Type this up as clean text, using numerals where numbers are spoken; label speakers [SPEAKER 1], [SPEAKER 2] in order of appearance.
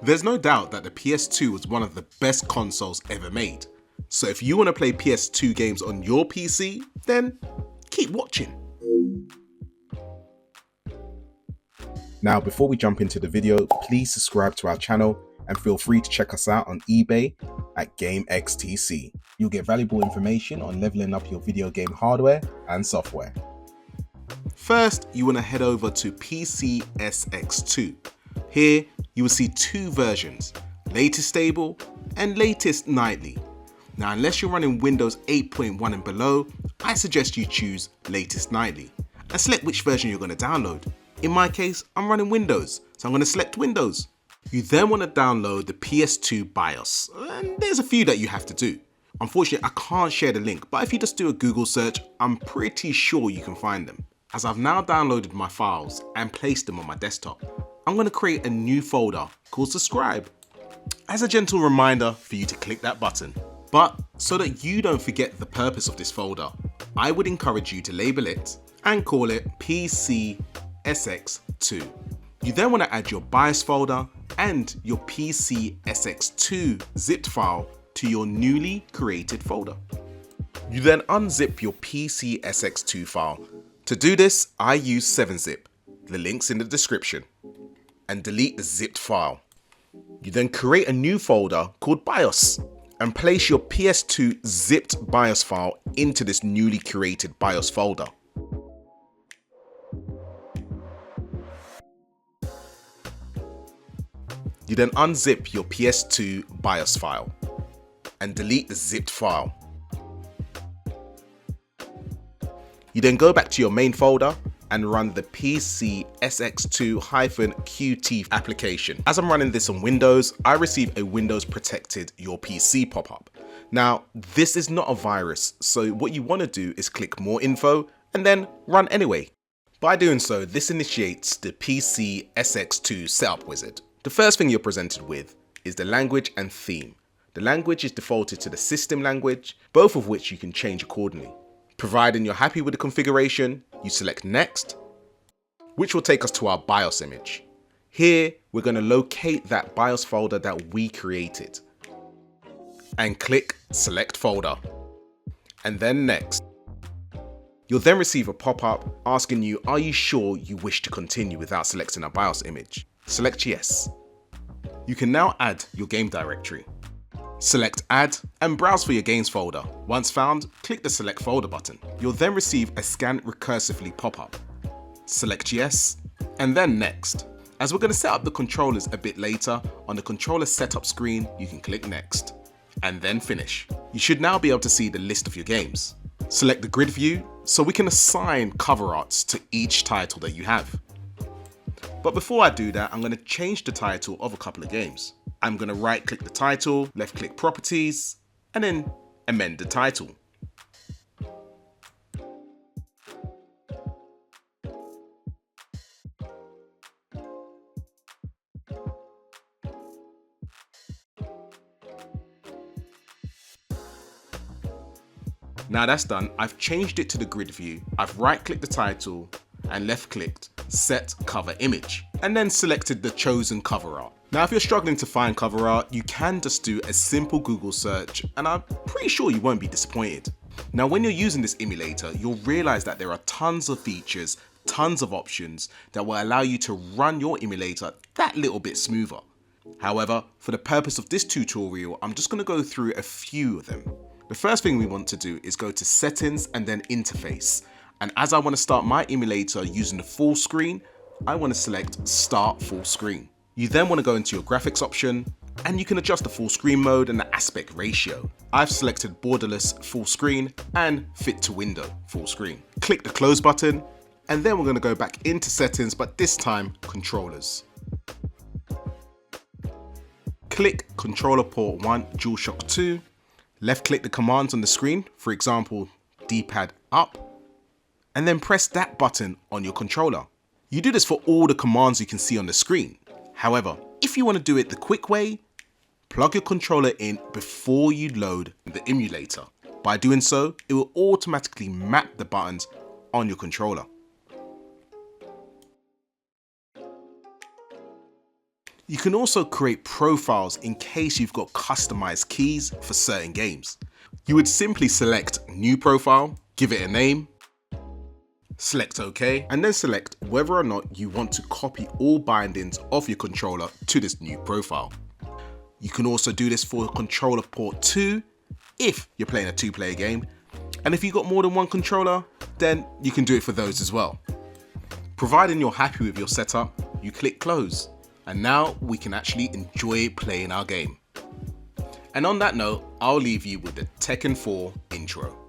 [SPEAKER 1] There's no doubt that the PS2 was one of the best consoles ever made. So if you want to play PS2 games on your PC, then keep watching.
[SPEAKER 2] Now, before we jump into the video, please subscribe to our channel and feel free to check us out on eBay at GameXTC. You'll get valuable information on leveling up your video game hardware and software.
[SPEAKER 1] First, you want to head over to PCSX2. Here, you will see two versions, latest stable and latest nightly. Now, unless you're running Windows 8.1 and below, I suggest you choose latest nightly and select which version you're going to download. In my case, I'm running Windows, so I'm going to select Windows. You then want to download the PS2 BIOS, and there's a few that you have to do. Unfortunately, I can't share the link, but if you just do a Google search, I'm pretty sure you can find them. As I've now downloaded my files and placed them on my desktop, I'm going to create a new folder called Subscribe as a gentle reminder for you to click that button. But so that you don't forget the purpose of this folder, I would encourage you to label it and call it PCSX2. You then want to add your BIOS folder and your PCSX2 zipped file to your newly created folder. You then unzip your PCSX2 file. To do this, I use 7-zip, the link's in the description, and delete the zipped file. You then create a new folder called BIOS and place your PS2 zipped BIOS file into this newly created BIOS folder. You then unzip your PS2 BIOS file and delete the zipped file. You then go back to your main folder and run the PCSX2-QT application. As I'm running this on Windows, I receive a Windows protected your PC pop-up. Now, this is not a virus, so what you want to do is click more info and then run anyway. By doing so, this initiates the PCSX2 setup wizard. The first thing you're presented with is the language and theme. The language is defaulted to the system language, both of which you can change accordingly. Providing you're happy with the configuration, you select Next, which will take us to our BIOS image. Here, we're going to locate that BIOS folder that we created and click Select Folder, and then Next. You'll then receive a pop-up asking you, are you sure you wish to continue without selecting a BIOS image? Select Yes. You can now add your game directory. Select Add and browse for your games folder. Once found, click the Select Folder button. You'll then receive a Scan Recursively pop-up. Select Yes, and then Next. As we're going to set up the controllers a bit later, on the controller setup screen, you can click Next, and then Finish. You should now be able to see the list of your games. Select the grid view so we can assign cover arts to each title that you have. But before I do that, I'm going to change the title of a couple of games. I'm going to right click the title, left click properties, and then amend the title. Now that's done, I've changed it to the grid view. I've right clicked the title and left clicked Set Cover Image, and then selected the chosen cover art. Now, if you're struggling to find cover art, you can just do a simple Google search, and I'm pretty sure you won't be disappointed. Now, when you're using this emulator, you'll realize that there are tons of features, tons of options that will allow you to run your emulator that little bit smoother. However, for the purpose of this tutorial, I'm just going to go through a few of them. The first thing we want to do is go to Settings and then Interface. And as I want to start my emulator using the full screen, I want to select Start Full Screen. You then want to go into your graphics option, and you can adjust the full screen mode and the aspect ratio. I've selected borderless full screen and fit to window full screen. Click the close button, and then we're going to go back into settings, but this time controllers. Click controller port 1 DualShock 2, left click the commands on the screen, for example, D-pad up, and then press that button on your controller. You do this for all the commands you can see on the screen. However, if you want to do it the quick way, plug your controller in before you load the emulator. By doing so, it will automatically map the buttons on your controller. You can also create profiles in case you've got customized keys for certain games. You would simply select New Profile, give it a name, select OK, and then select whether or not you want to copy all bindings of your controller to this new profile. You can also do this for controller port 2 if you're playing a 2-player game, and if you've got more than one controller, then you can do it for those as well. Providing you're happy with your setup, you click close, and now we can actually enjoy playing our game. And on that note, I'll leave you with the Tekken 4 intro.